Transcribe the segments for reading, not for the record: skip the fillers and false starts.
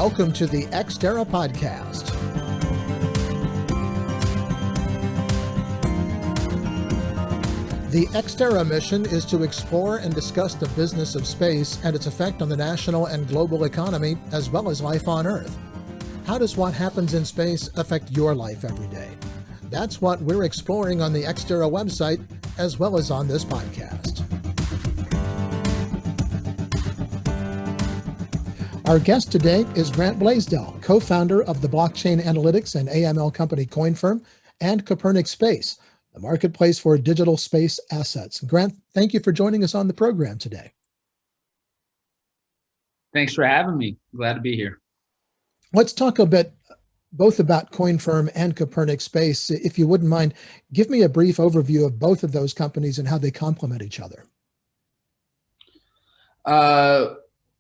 Welcome to the Ex Terra Podcast. The Ex Terra mission is to explore and discuss the business of space and its effect on the national and global economy, as well as life on Earth. How does what happens in space affect your life every day? That's what we're exploring on the Ex Terra website, as well as on this podcast. Our guest today is Grant Blaisdell, co-founder of the Blockchain Analytics and AML company Coinfirm and Copernic Space, the marketplace for digital space assets. Grant, thank you for joining us on the program today. Thanks for having me. Glad to be here. Let's talk a bit both about Coinfirm and Copernic Space. If you wouldn't mind, give me a brief overview of both of those companies and how they complement each other.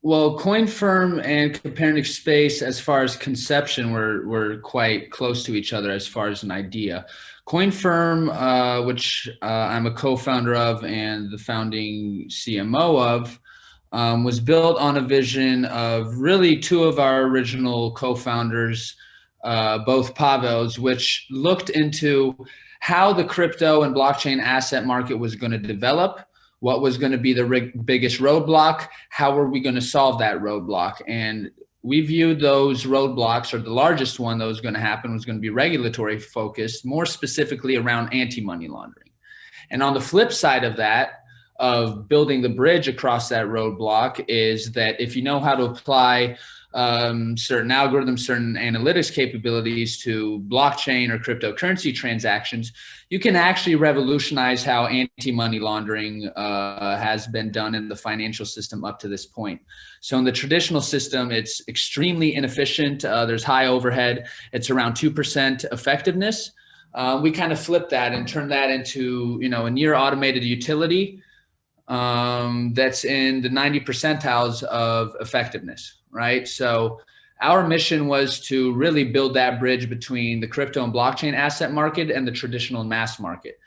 Well, Coinfirm and Copernic Space, as far as conception, were quite close to each other as far as an idea. Coinfirm, which I'm a co-founder of and the founding CMO of, was built on a vision of really two of our original co-founders, both Pavels, which looked into how the crypto and blockchain asset market was going to develop. What was going to be the biggest roadblock? How were we going to solve that roadblock? And we viewed those roadblocks, or the largest one that was going to happen was going to be regulatory focused, more specifically around anti-money laundering. And on the flip side of that, of building the bridge across that roadblock, is that if you know how to apply certain algorithms, certain analytics capabilities to blockchain or cryptocurrency transactions, you can actually revolutionize how anti-money laundering has been done in the financial system up to this point. So in the traditional system, it's extremely inefficient. There's high overhead. It's around 2% effectiveness. We kind of flipped that and turned that into, a near automated utility that's in the 90 percentiles of effectiveness. Right. So our mission was to really build that bridge between the crypto and blockchain asset market and the traditional mass market.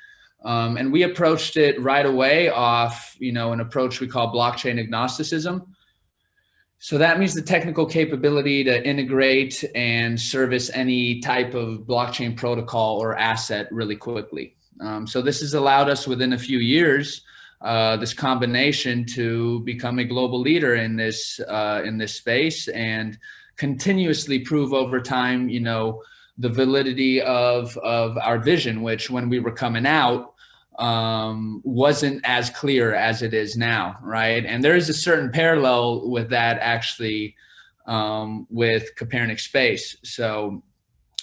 And we approached it right away off, an approach we call blockchain agnosticism. So that means the technical capability to integrate and service any type of blockchain protocol or asset really quickly. So this has allowed us within a few years this combination to become a global leader in this space and continuously prove over time, the validity of our vision, which when we were coming out wasn't as clear as it is now, right? And there is a certain parallel with that actually with Copernic Space. So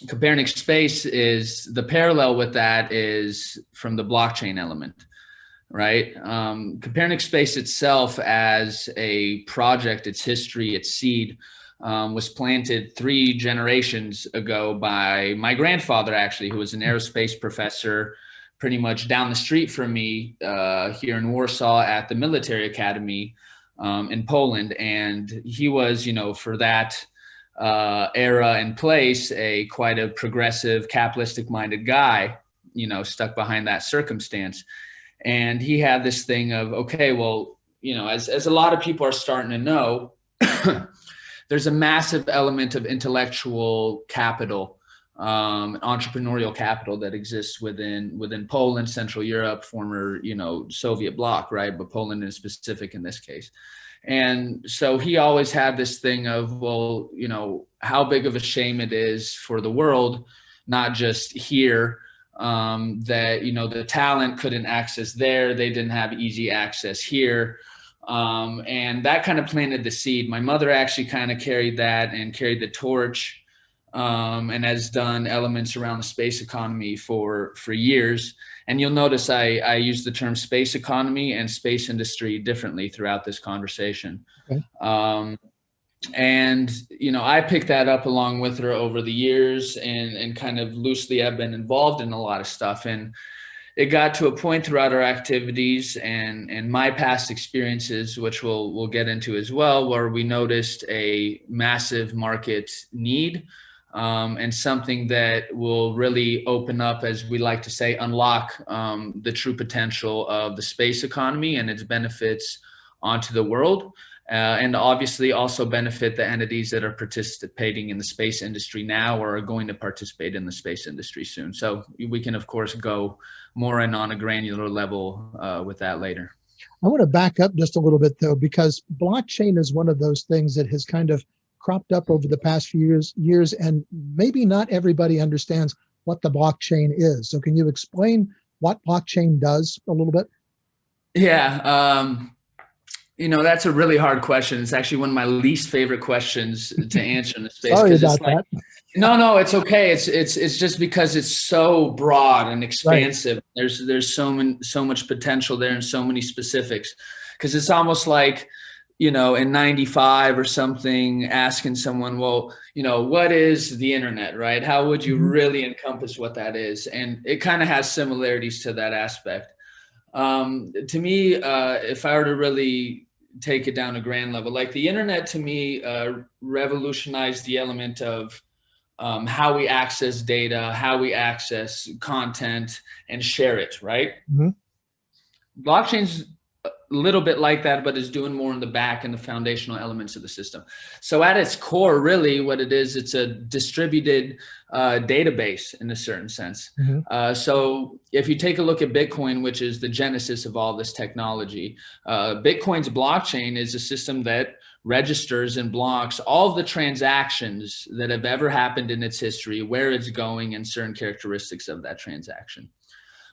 Copernic Space is the parallel with that is from the blockchain element. Right. Copernic Space itself as a project, its history, its seed was planted 3 generations ago by my grandfather, actually, who was an aerospace professor pretty much down the street from me here in Warsaw at the military academy in Poland. And he was, for that era and place, quite a progressive, capitalistic minded guy, stuck behind that circumstance. And he had this thing of, okay, well, as a lot of people are starting to know, there's a massive element of intellectual capital, entrepreneurial capital that exists within Poland, Central Europe, former, Soviet bloc, right? But Poland is specific in this case. And so he always had this thing of, well, how big of a shame it is for the world, not just here, that, the talent couldn't access there. They didn't have easy access here. And that kind of planted the seed. My mother actually kind of carried the torch, and has done elements around the space economy for years. And you'll notice I use the term space economy and space industry differently throughout this conversation. Okay. And, I picked that up along with her over the years and kind of loosely I've been involved in a lot of stuff. And it got to a point throughout our activities and my past experiences, which we'll get into as well, where we noticed a massive market need and something that will really open up, as we like to say, unlock the true potential of the space economy and its benefits onto the world. and obviously also benefit the entities that are participating in the space industry now or are going to participate in the space industry soon. So we can, of course, go more in on a granular level with that later. I want to back up just a little bit, though, because blockchain is one of those things that has kind of cropped up over the past few years, and maybe not everybody understands what the blockchain is. So can you explain what blockchain does a little bit? Yeah. That's a really hard question. It's actually one of my least favorite questions to answer in the space. Sorry about that. No, it's okay. It's just because it's so broad and expansive. Right. There's so much potential there and so many specifics, because it's almost like, in 95 or something, asking someone, well, what is the internet, right? How would you really encompass what that is? And it kind of has similarities to that aspect. To me, if I were to really take it down a grand level, like the internet to me revolutionized the element of how we access data, how we access content and share it, right? Blockchain's a little bit like that, but is doing more in the back and the foundational elements of the system. So at its core, really what it is, it's a distributed database in a certain sense. So if you take a look at Bitcoin, which is the genesis of all this technology, Bitcoin's blockchain is a system that registers and blocks all of the transactions that have ever happened in its history, where it's going, and certain characteristics of that transaction.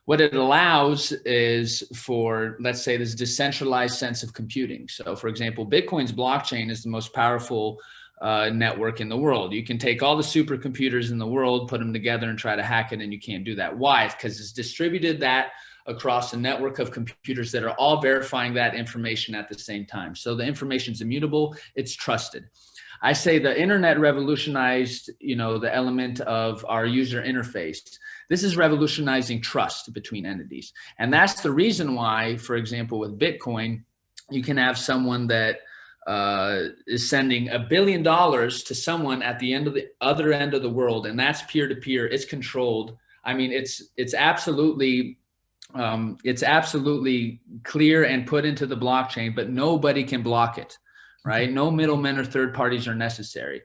What it allows is for, let's say, this decentralized sense of computing. So for example, Bitcoin's blockchain is the most powerful network in the world. You can take all the supercomputers in the world, put them together and try to hack it, and you can't do that. Why? Because it's distributed that across a network of computers that are all verifying that information at the same time. So the information is immutable, it's trusted. I say the internet revolutionized, the element of our user interface. This is revolutionizing trust between entities. And that's the reason why, for example, with Bitcoin, you can have someone that is sending $1 billion to someone at the other end of the world, and that's peer-to-peer. It's controlled. I mean, it's absolutely clear and put into the blockchain, but nobody can block it, right? No middlemen or third parties are necessary.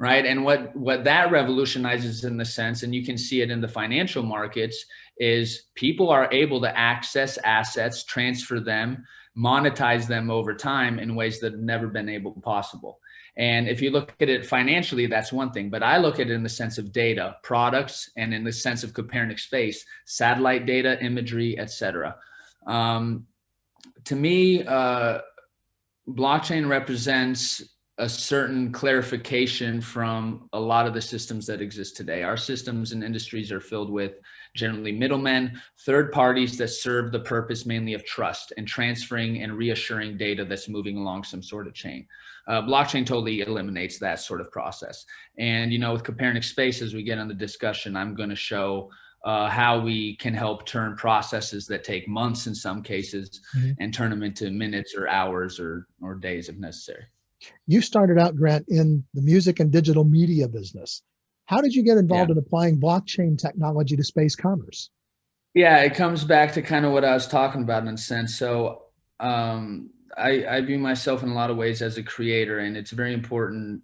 Right. And what that revolutionizes in the sense, and you can see it in the financial markets, is people are able to access assets, transfer them, monetize them over time in ways that have never been possible. And if you look at it financially, that's one thing. But I look at it in the sense of data, products, and in the sense of Copernic Space, satellite data, imagery, et cetera. To me, blockchain represents a certain clarification from a lot of the systems that exist today. Our systems and industries are filled with generally middlemen, third parties that serve the purpose mainly of trust and transferring and reassuring data that's moving along some sort of chain. Blockchain totally eliminates that sort of process. And, with Copernic Space, as we get on the discussion, I'm going to show how we can help turn processes that take months in some cases and turn them into minutes or hours or days if necessary. You started out, Grant, in the music and digital media business. How did you get involved in applying blockchain technology to space commerce? Yeah, it comes back to kind of what I was talking about in a sense. So I view myself in a lot of ways as a creator, and it's very important,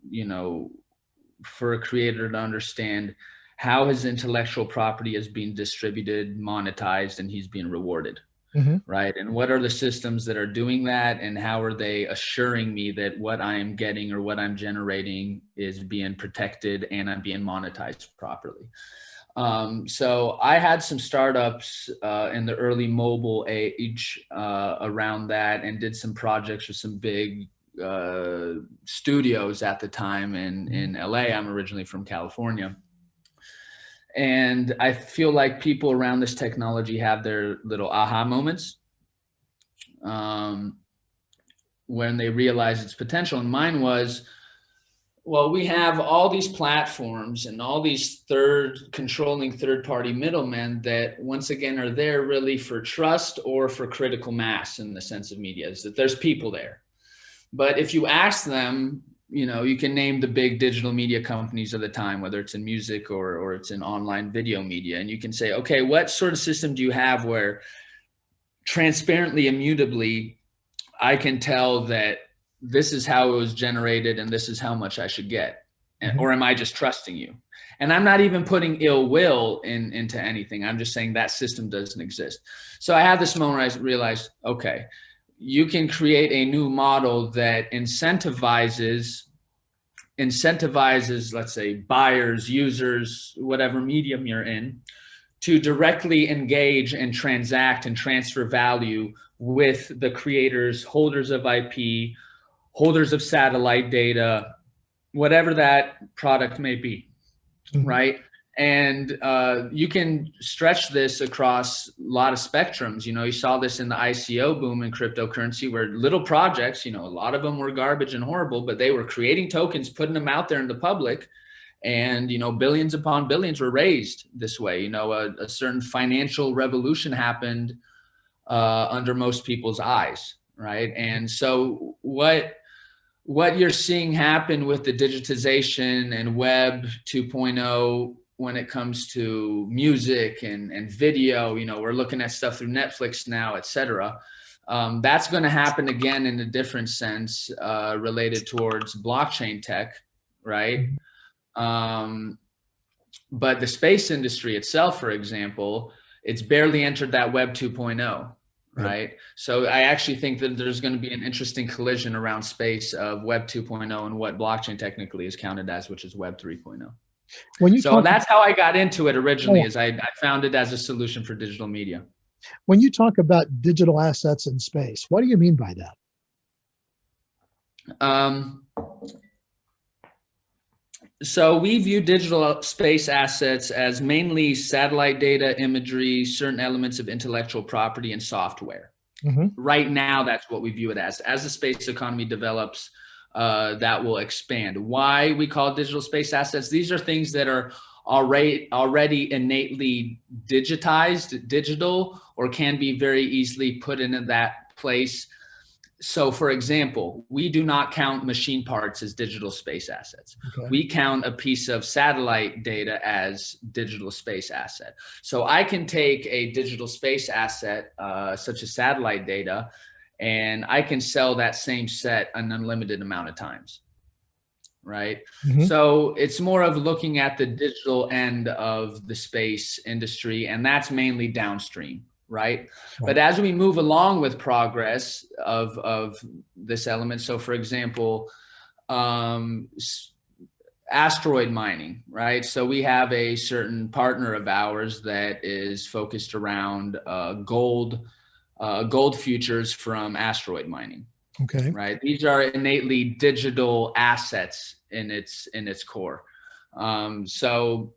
for a creator to understand how his intellectual property is being distributed, monetized, and he's being rewarded. Right. And what are the systems that are doing that? And how are they assuring me that what I am getting or what I'm generating is being protected and I'm being monetized properly? So I had some startups in the early mobile age around that, and did some projects with some big studios at the time in LA. I'm originally from California. And I feel like people around this technology have their little aha moments when they realize its potential. And mine was, well, we have all these platforms and all these controlling third-party middlemen that, once again, are there really for trust or for critical mass in the sense of media, is that there's people there. But if you ask them, you can name the big digital media companies of the time, whether it's in music or it's in online video media. And you can say, okay, what sort of system do you have where transparently, immutably, I can tell that this is how it was generated and this is how much I should get. Or am I just trusting you? And I'm not even putting ill will into anything. I'm just saying that system doesn't exist. So I had this moment where I realized, okay, you can create a new model that incentivizes, let's say, buyers, users, whatever medium you're in, to directly engage and transact and transfer value with the creators, holders of IP, holders of satellite data, whatever that product may be, right? And you can stretch this across a lot of spectrums. You saw this in the ICO boom in cryptocurrency, where little projects, a lot of them were garbage and horrible, but they were creating tokens, putting them out there in the public, and billions upon billions were raised this way. A certain financial revolution happened under most people's eyes, right? And so what you're seeing happen with the digitization and Web 2.0 when it comes to music and video, we're looking at stuff through Netflix now, et cetera. That's going to happen again in a different sense, related towards blockchain tech, right? But the space industry itself, for example, it's barely entered that Web 2.0. Right. So I actually think that there's going to be an interesting collision around space of Web 2.0 and what blockchain technically is counted as, which is Web 3.0. So that's how I got into it originally, is I found it as a solution for digital media. When you talk about digital assets in space, what do you mean by that? So we view digital space assets as mainly satellite data, imagery, certain elements of intellectual property, and software. Right now, that's what we view it as. As the space economy develops, that will expand. Why we call it digital space assets? These are things that are already innately digitized, digital, or can be very easily put into that place. So, for example, we do not count machine parts as digital space assets. We count a piece of satellite data as digital space asset. So I can take a digital space asset, such as satellite data, and I can sell that same set an unlimited amount of times, right? So it's more of looking at the digital end of the space industry, and that's mainly downstream. Right. But as we move along with progress of this element, so for example, asteroid mining, right? So we have a certain partner of ours that is focused around gold futures from asteroid mining. Right. These are innately digital assets in its core. So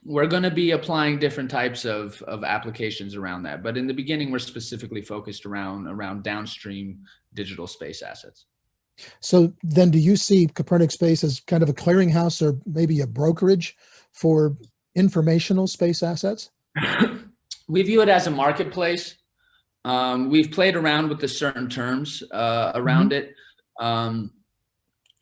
we're going to be applying different types of applications around that. But in the beginning, we're specifically focused around downstream digital space assets. So then do you see Copernic Space as kind of a clearinghouse or maybe a brokerage for informational space assets? We view it as a marketplace. We've played around with the certain terms around it.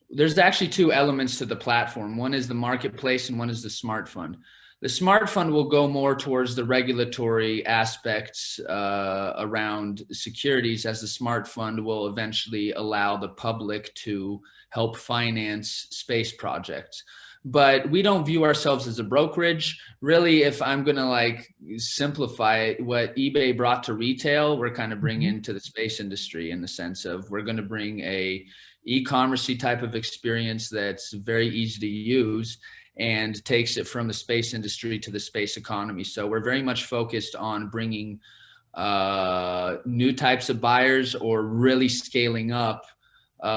There's actually two elements to the platform. One is the marketplace and one is the smart fund. The smart fund will go more towards the regulatory aspects around securities, as the smart fund will eventually allow the public to help finance space projects. But we don't view ourselves as a brokerage. Really, if I'm going to simplify it, what eBay brought to retail, we're kind of bringing to the space industry, in the sense of we're going to bring a e-commerce type of experience that's very easy to use and takes it from the space industry to the space economy. So we're very much focused on bringing new types of buyers, or really scaling up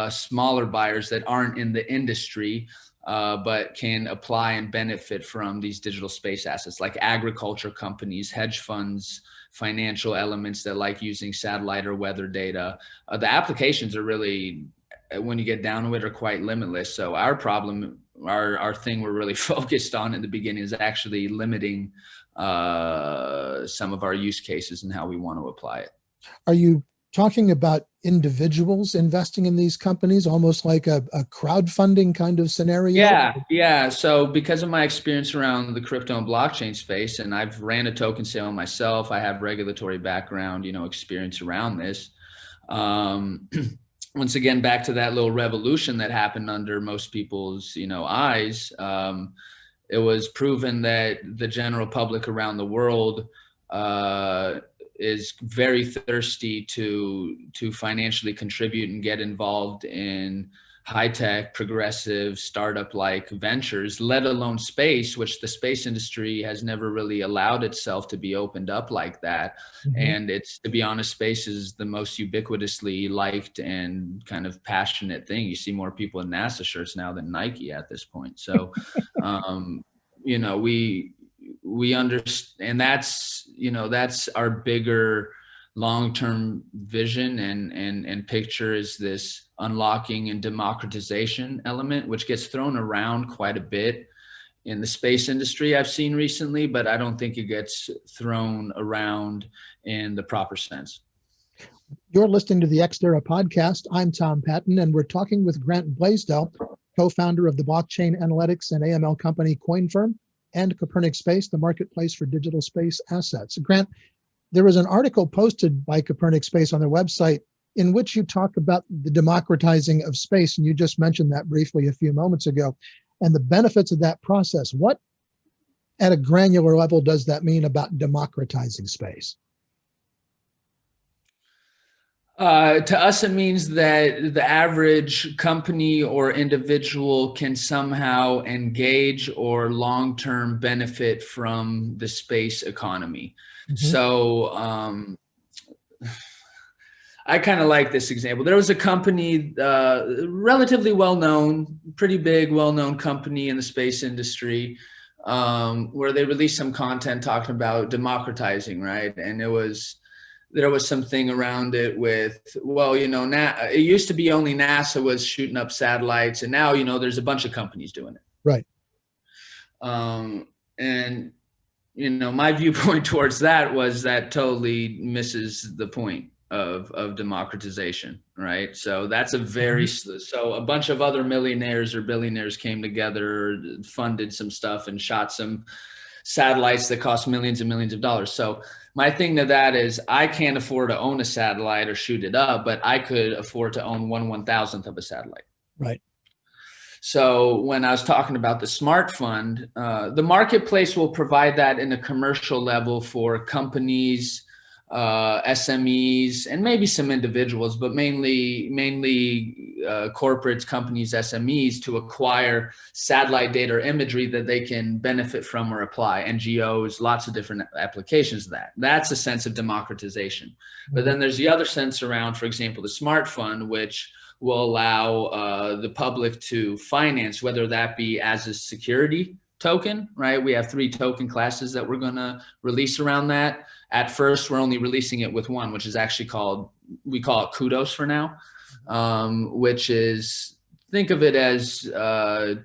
smaller buyers that aren't in the industry, but can apply and benefit from these digital space assets, like agriculture companies, hedge funds, financial elements that like using satellite or weather data. The applications are really, when you get down to it, are quite limitless. So our thing we're really focused on in the beginning is actually limiting some of our use cases and how we want to apply it. Are you talking about individuals investing in these companies, almost like a crowdfunding kind of scenario? Yeah. So because of my experience around the crypto and blockchain space, and I've ran a token sale myself, I have regulatory background, experience around this. once again, back to that little revolution that happened under most people's, eyes. It was proven that the general public around the world is very thirsty to financially contribute and get involved in high-tech, progressive, startup-like ventures, let alone space, which the space industry has never really allowed itself to be opened up like that. Mm-hmm. And it's, to be honest, space is the most ubiquitously liked and kind of passionate thing. You see more people in NASA shirts now than Nike at this point. So, we understand, that's our bigger long-term vision and picture, is this unlocking and democratization element, which gets thrown around quite a bit in the space industry I've seen recently, but I don't think it gets thrown around in the proper sense. You're listening to the Ex Terra Podcast. I'm Tom Patton, and we're talking with Grant Blaisdell, co-founder of the Blockchain Analytics and AML company Coinfirm and Copernic Space, the marketplace for digital space assets. Grant, there was an article posted by Copernic Space on their website in which you talk about the democratizing of space, and you just mentioned that briefly a few moments ago, and the benefits of that process. What, at a granular level, does that mean about democratizing space? To us, it means that the average company or individual can somehow engage or long-term benefit from the space economy. Mm-hmm. So I kind of like this example. There was a company, relatively well-known, pretty big, well-known company in the space industry, where they released some content talking about democratizing, right? And there was something around it with, it used to be only NASA was shooting up satellites, and now, there's a bunch of companies doing it. Right. And, my viewpoint towards that was that totally misses the point of democratization, right? So that's so a bunch of other millionaires or billionaires came together, funded some stuff, and shot some satellites that cost millions and millions of dollars. So my thing to that is, I can't afford to own a satellite or shoot it up, but I could afford to own 1/1000th of a satellite. Right. So when I was talking about the Smart Fund, the marketplace will provide that in a commercial level for companies, SMEs, and maybe some individuals, but mainly corporates, companies, SMEs, to acquire satellite data or imagery that they can benefit from or apply. NGOs, lots of different applications of that. That's a sense of democratization. But then there's the other sense around, for example, the Smart Fund, which will allow the public to finance, whether that be as a security token, right? We have 3 token classes that we're going to release around that. At first, we're only releasing it with one, which is actually we call it Kudos for now, which is, think of it as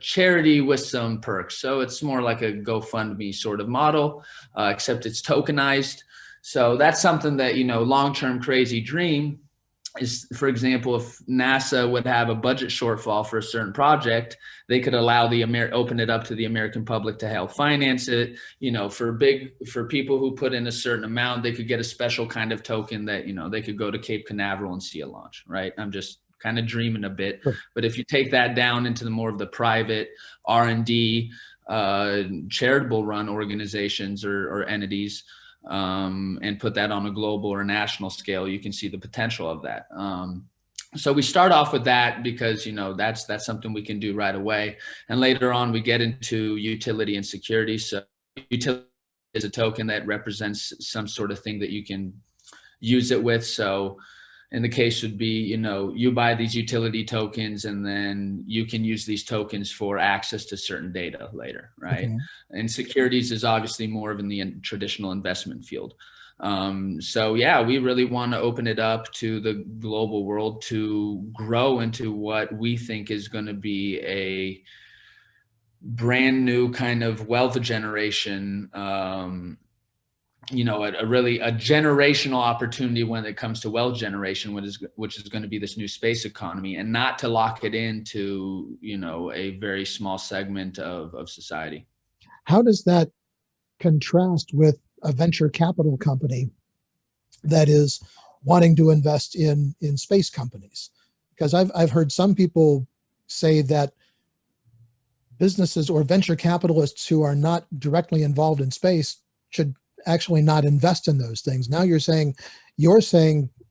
charity with some perks. So it's more like a GoFundMe sort of model, except it's tokenized. So that's something that, long-term crazy dream is, for example, if NASA would have a budget shortfall for a certain project, they could allow open it up to the American public to help finance it. For people who put in a certain amount, they could get a special kind of token that, they could go to Cape Canaveral and see a launch, right? I'm just kind of dreaming a bit. Sure. But if you take that down into the more of the private R&D, charitable run organizations or entities, and put that on a global or national scale, you can see the potential of that. So we start off with that because, that's something we can do right away. And later on, we get into utility and security. So utility is a token that represents some sort of thing that you can use it with. So in the case would be, you buy these utility tokens and then you can use these tokens for access to certain data later, right? Okay. And securities is obviously more of in the traditional investment field. So yeah, we really want to open it up to the global world to grow into what we think is going to be a brand new kind of wealth generation, a generational opportunity when it comes to wealth generation, which is going to be this new space economy, and not to lock it into, a very small segment of society. How does that contrast with a venture capital company that is wanting to invest in space companies? Because I've heard some people say that businesses or venture capitalists who are not directly involved in space should actually not invest in those things. Now you're saying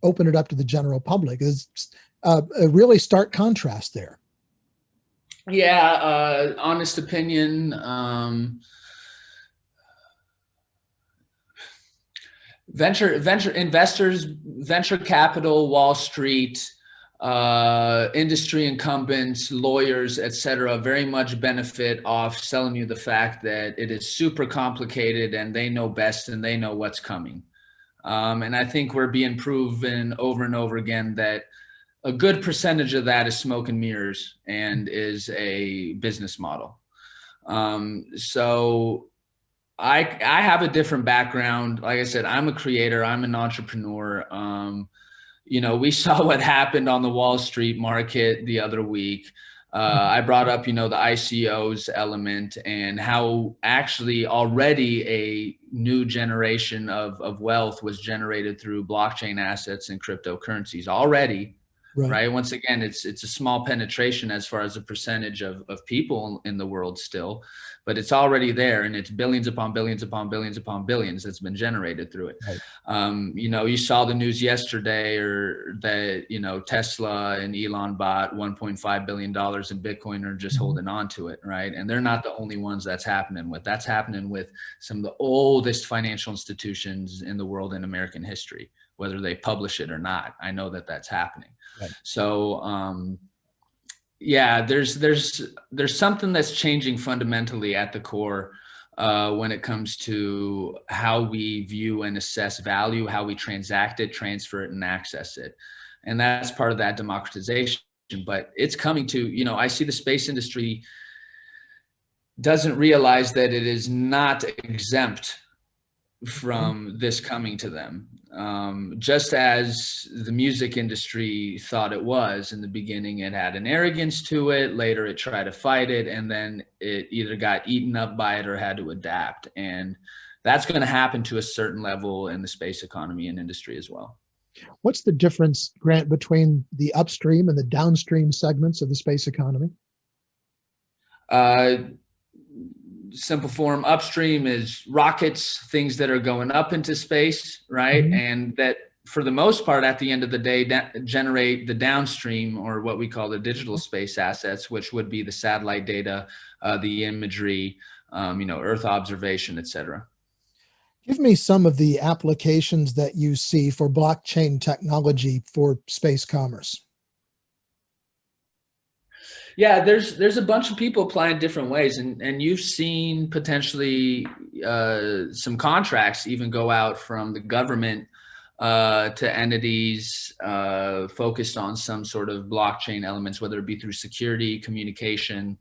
open it up to the general public. Is a really stark contrast there. Yeah, honest opinion. Venture investors, venture capital, Wall Street, industry incumbents, lawyers, etc., very much benefit off selling you the fact that it is super complicated and they know best and they know what's coming. And I think we're being proven over and over again that a good percentage of that is smoke and mirrors and is a business model. So I have a different background. Like I said, I'm a creator. I'm an entrepreneur. We saw what happened on the Wall Street market the other week. I brought up, the ICOs element and how actually already a new generation of wealth was generated through blockchain assets and cryptocurrencies already. Right. Once again, it's a small penetration as far as a percentage of people in the world still, but it's already there, and it's billions upon billions upon billions upon billions that's been generated through it. Right. You saw the news yesterday that, Tesla and Elon bought $1.5 billion in Bitcoin, are just holding on to it. Right. And they're not the only ones that's happening with. That's happening with some of the oldest financial institutions in the world in American history, whether they publish it or not. I know that that's happening. Right. So, there's something that's changing fundamentally at the core when it comes to how we view and assess value, how we transact it, transfer it, and access it. And that's part of that democratization. But it's coming to, I see the space industry doesn't realize that it is not exempt from this coming to them. Just as the music industry thought it was in the beginning, it had an arrogance to it. Later, it tried to fight it, and then it either got eaten up by it or had to adapt. And that's going to happen to a certain level in the space economy and industry as well. What's the difference, Grant, between the upstream and the downstream segments of the space economy? Simple form, upstream is rockets, things that are going up into space, right? Mm-hmm. And that for the most part, at the end of the day, generate the downstream, or what we call the digital space assets, which would be the satellite data, the imagery, Earth observation, et cetera. Give me some of the applications that you see for blockchain technology for space commerce. Yeah, there's a bunch of people applying different ways, and you've seen potentially some contracts even go out from the government to entities focused on some sort of blockchain elements, whether it be through security, communication,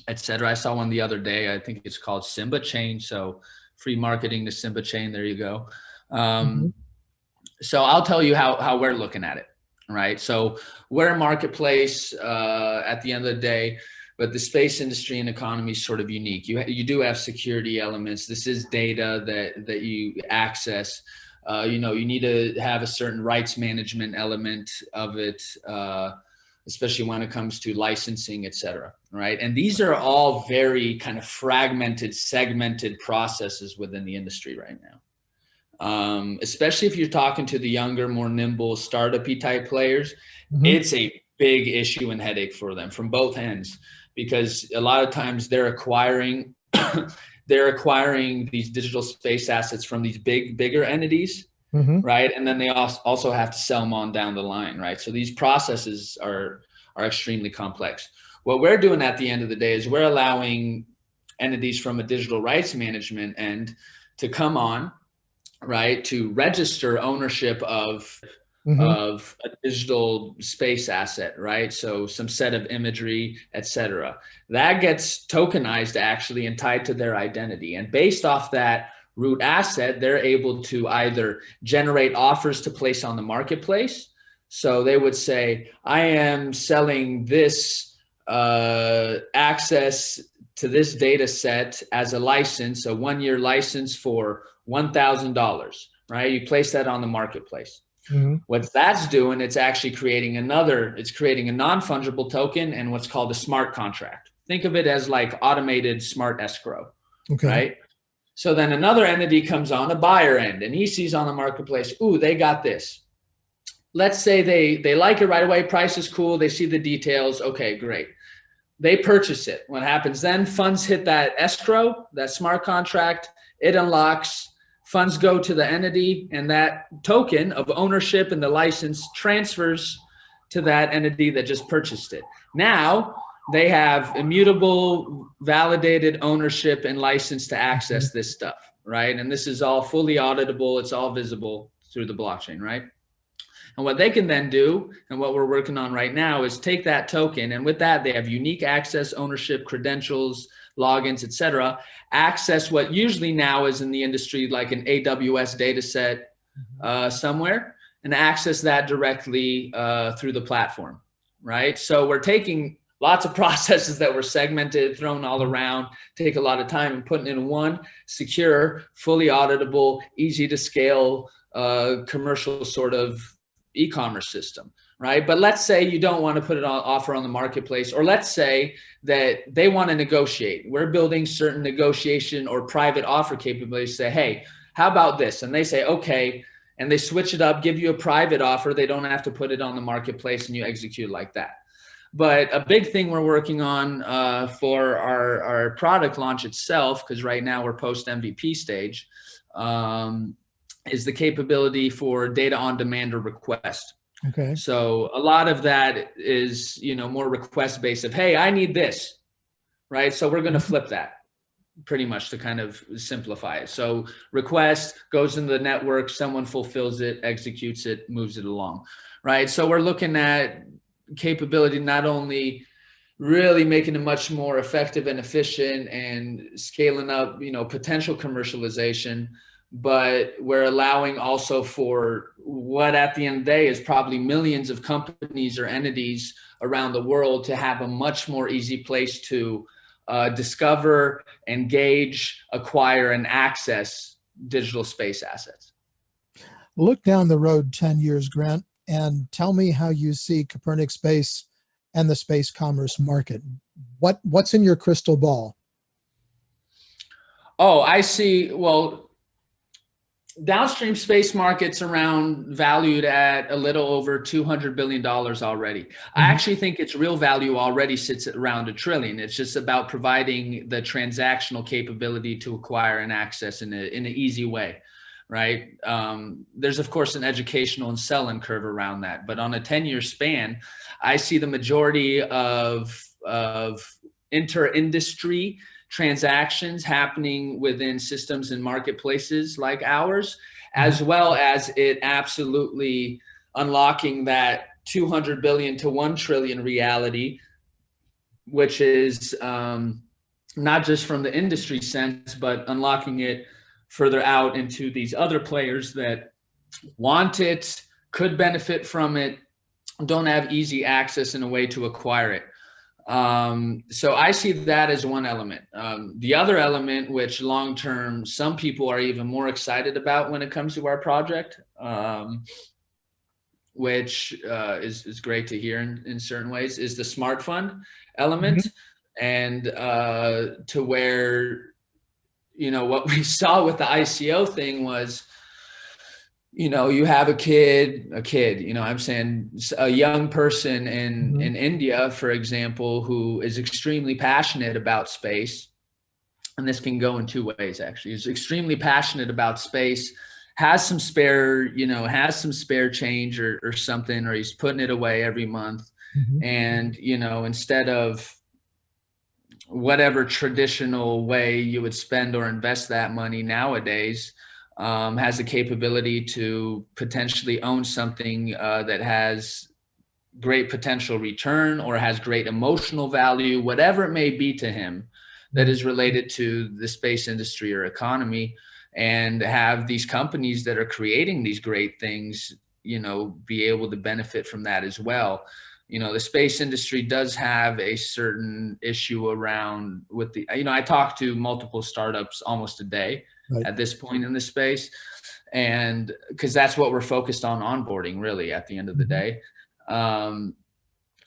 et cetera. I saw one the other day. I think it's called Simba Chain. So free marketing to Simba Chain. There you go. So I'll tell you how we're looking at it. Right. So we're a marketplace at the end of the day, but the space industry and economy is sort of unique. You do have security elements. This is data that you access. You need to have a certain rights management element of it, especially when it comes to licensing, et cetera. Right. And these are all very kind of fragmented, segmented processes within the industry right now. Especially if you're talking to the younger, more nimble, startup-y type players, it's a big issue and headache for them from both ends, because a lot of times they're acquiring these digital space assets from these bigger entities, right? And then they also have to sell them on down the line, right? So these processes are extremely complex. What we're doing at the end of the day is we're allowing entities from a digital rights management end to come on, right, to register ownership of a digital space asset, right? So some set of imagery, et cetera. That gets tokenized actually and tied to their identity. And based off that root asset, they're able to either generate offers to place on the marketplace. So they would say, I am selling this access to this data set as a license, a 1-year license for $1,000, right? You place that on the marketplace. Mhm. What that's doing, it's actually creating it's creating a non-fungible token and what's called a smart contract. Think of it as like automated smart escrow, Okay. right? So then another entity comes on, a buyer end, and he sees on the marketplace, ooh, they got this. Let's say they like it right away. Price is cool. They see the details. Okay, great. They purchase it. What happens then? Funds hit that escrow, that smart contract. It unlocks. Funds go to the entity, and that token of ownership and the license transfers to that entity that just purchased it. Now they have immutable, validated ownership and license to access this stuff, right? And this is all fully auditable. It's all visible through the blockchain, right? And what they can then do, and what we're working on right now, is take that token, and with that, they have unique access, ownership, credentials, logins, etc. Access what usually now is in the industry like an AWS data set somewhere, and access that directly through the platform, right? So we're taking lots of processes that were segmented, thrown all around, take a lot of time, and putting in one secure, fully auditable, easy to scale, commercial sort of e-commerce system, right? But let's say you don't want to put it on offer on the marketplace, or let's say that they want to negotiate. We're building certain negotiation or private offer capabilities. Say, hey, how about this? And they say, okay, and they switch it up, give you a private offer. They don't have to put it on the marketplace, and you execute like that. But a big thing we're working on for our product launch itself, because right now we're post MVP stage, is the capability for data on demand or request. Okay. So a lot of that is, more request based of, hey, I need this, right? So we're going to flip that pretty much to kind of simplify it. So request goes into the network, someone fulfills it, executes it, moves it along, right? So we're looking at capability, not only really making it much more effective and efficient and scaling up, potential commercialization, but we're allowing also for what at the end of the day is probably millions of companies or entities around the world to have a much more easy place to discover, engage, acquire, and access digital space assets. Look down the road 10 years, Grant, and tell me how you see Copernic Space and the space commerce market. What's in your crystal ball? Oh, I see. Well, downstream space markets around valued at a little over $200 billion already. I actually think its real value already sits at around $1 trillion. It's just about providing the transactional capability to acquire and access in an easy way, right? There's of course an educational and sell-in curve around that, but on a 10-year span, I see the majority of inter-industry transactions happening within systems and marketplaces like ours, as well as it absolutely unlocking that 200 billion to 1 trillion reality, which is not just from the industry sense, but unlocking it further out into these other players that want it, could benefit from it, don't have easy access and a way to acquire it. So I see that as one element. The other element, which long-term, some people are even more excited about when it comes to our project, which is great to hear in certain ways, is the smart fund element. And to where, what we saw with the ICO thing was, you have a kid, I'm saying a young person in India, for example, who is extremely passionate about space. And this can go in two ways, actually. He's extremely passionate about space, has some spare change or something, or he's putting it away every month. And, instead of whatever traditional way you would spend or invest that money nowadays, has the capability to potentially own something that has great potential return or has great emotional value, whatever it may be to him, that is related to the space industry or economy, and have these companies that are creating these great things, be able to benefit from that as well. The space industry does have a certain issue around with the, I talk to multiple startups almost a day at this point in the space. and because that's what we're focused on onboarding really at the end of the day.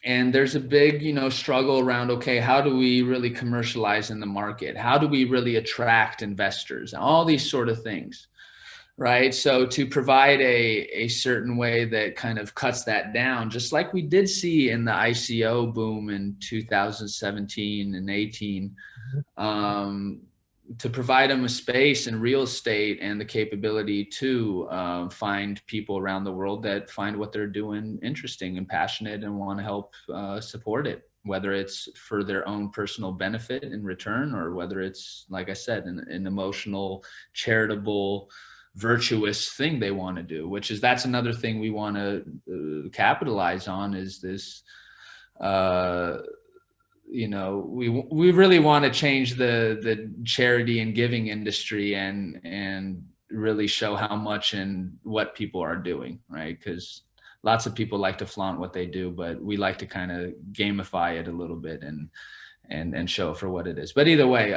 And there's a big, struggle around, okay, how do we really commercialize in the market? How do we really attract investors? All these sort of things, right? So to provide a certain way that kind of cuts that down, just like we did see in the ICO boom in 2017 and 18, to provide them a space in real estate and the capability to find people around the world that find what they're doing interesting and passionate and want to help support it, whether it's for their own personal benefit in return, or whether it's, like I said, an emotional, charitable, virtuous thing they want to do, that's another thing we want to capitalize on, is this, we really want to change the charity and giving industry and really show how much and what people are doing, right? Because lots of people like to flaunt what they do, but we like to kind of gamify it a little bit and show it for what it is. But either way,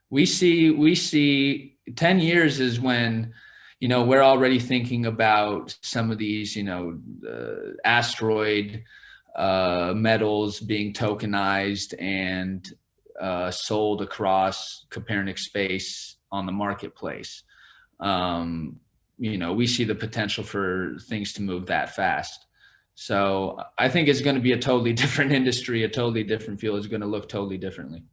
we see 10 years is when, we're already thinking about some of these, asteroid metals being tokenized and sold across Copernic Space on the marketplace. We see the potential for things to move that fast. So I think it's going to be a totally different industry, a totally different field. It's going to look totally differently.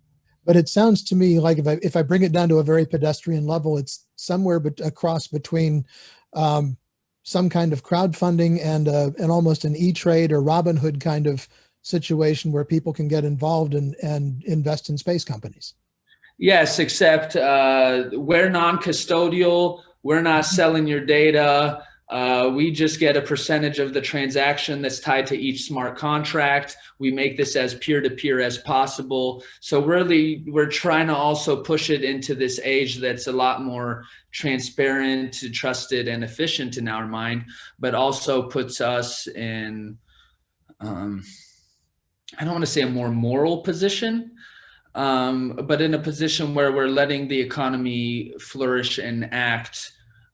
But it sounds to me like if I bring it down to a very pedestrian level, it's somewhere across between some kind of crowdfunding and almost an E-Trade or Robinhood kind of situation where people can get involved and invest in space companies. Yes, except we're non-custodial. We're not selling your data. We just get a percentage of the transaction that's tied to each smart contract. We make this as peer-to-peer as possible. So really, we're trying to also push it into this age that's a lot more transparent, trusted, and efficient in our mind, but also puts us in, I don't want to say a more moral position, but in a position where we're letting the economy flourish and act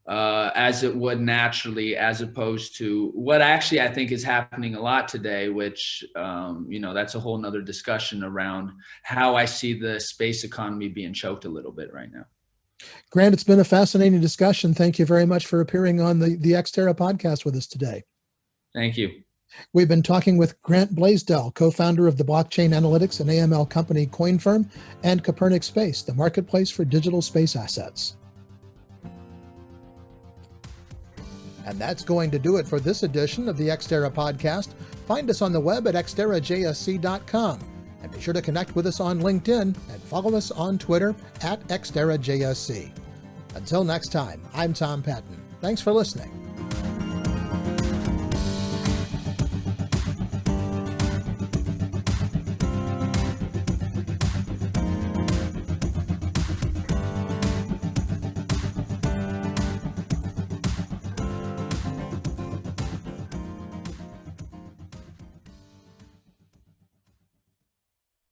as it would naturally, as opposed to what actually I think is happening a lot today, which, that's a whole nother discussion around how I see the space economy being choked a little bit right now. Grant, it's been a fascinating discussion. Thank you very much for appearing on the Ex Terra podcast with us today. Thank you. We've been talking with Grant Blaisdell, co-founder of the Blockchain Analytics and AML company Coinfirm, and Copernic Space, the marketplace for digital space assets. And that's going to do it for this edition of the Ex Terra podcast. Find us on the web at xterrajsc.com. And be sure to connect with us on LinkedIn and follow us on Twitter at Ex Terra JSC. Until next time, I'm Tom Patton. Thanks for listening.